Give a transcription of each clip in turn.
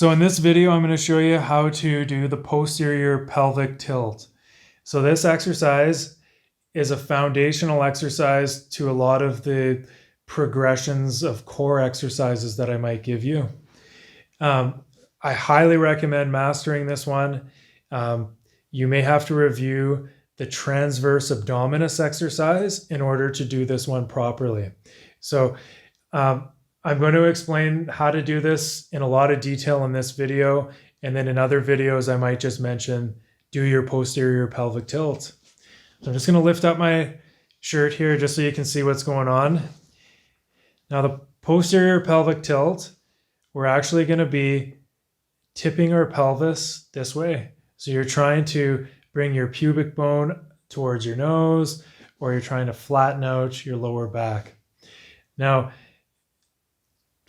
So in this video, I'm going to show you how to do the posterior pelvic tilt. So this exercise is a foundational exercise to a lot of the progressions of core exercises that I might give you. I highly recommend mastering this one. You may have to review the transverse abdominis exercise in order to do this one properly. So I'm going to explain how to do this in a lot of detail in this video, and then in other videos I might just mention do your posterior pelvic tilt. So I'm just going to lift up my shirt here just so you can see what's going on. Now the posterior pelvic tilt, we're actually going to be tipping our pelvis this way. So you're trying to bring your pubic bone towards your nose, or you're trying to flatten out your lower back. Now,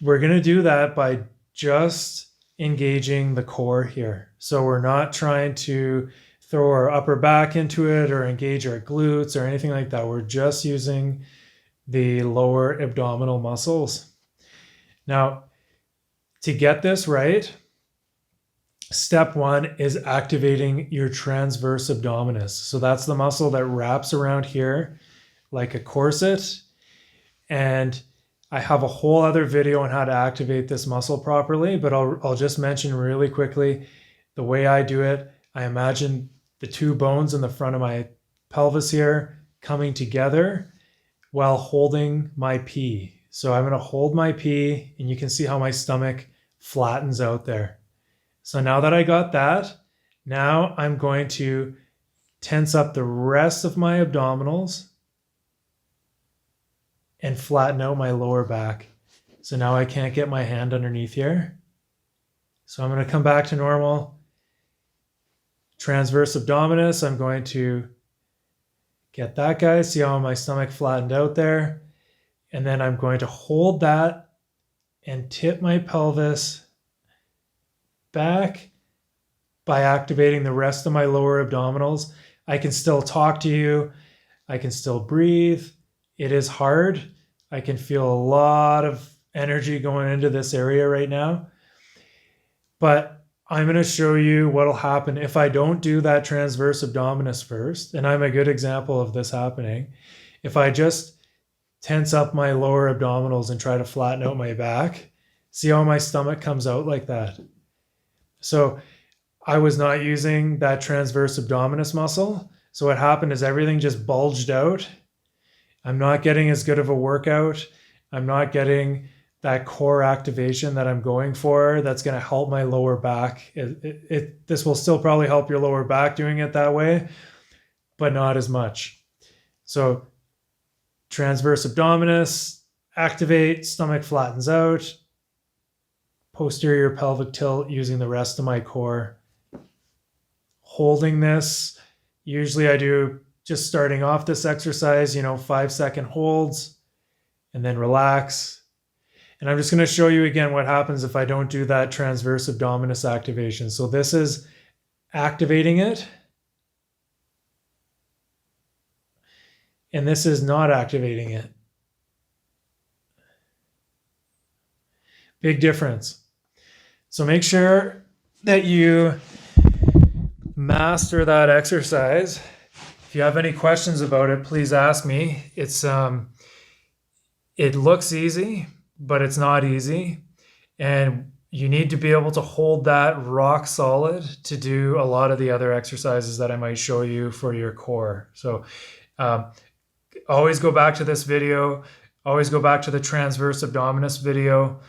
we're going to do that by just engaging the core here. So we're not trying to throw our upper back into it or engage our glutes or anything like that. We're just using the lower abdominal muscles. Now, to get this right, step one is activating your transverse abdominis. So that's the muscle that wraps around here like a corset. And I have a whole other video on how to activate this muscle properly, but I'll just mention really quickly the way I do it. I imagine the two bones in the front of my pelvis here coming together while holding my P. So I'm going to hold my P, and you can see how my stomach flattens out there. So now that I got that, now I'm going to tense up the rest of my abdominals and flatten out my lower back. So now I can't get my hand underneath here. So I'm going to come back to normal. Transverse abdominis, I'm going to get that, guys. See how my stomach flattened out there? And then I'm going to hold that and tip my pelvis back by activating the rest of my lower abdominals. I can still talk to you. I can still breathe. It is hard. I can feel a lot of energy going into this area right now. But I'm going to show you what will happen if I don't do that transverse abdominis first. And I'm a good example of this happening. If I just tense up my lower abdominals and try to flatten out my back, see how my stomach comes out like that? So I was not using that transverse abdominis muscle. So what happened is everything just bulged out. I'm not getting as good of a workout. I'm not getting that core activation that I'm going for that's going to help my lower back. This will still probably help your lower back doing it that way, but not as much. So transverse abdominis, activate, stomach flattens out, posterior pelvic tilt using the rest of my core. Holding this, usually I do just starting off this exercise, 5-second holds, and then relax. And I'm just going to show you again what happens if I don't do that transverse abdominis activation. So this is activating it. And this is not activating it. Big difference. So make sure that you master that exercise. If you have any questions about it, please ask me. It looks easy, but it's not easy. And you need to be able to hold that rock solid to do a lot of the other exercises that I might show you for your core. So always go back to this video. Always go back to the transverse abdominis video.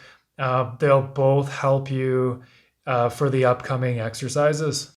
They'll both help you for the upcoming exercises.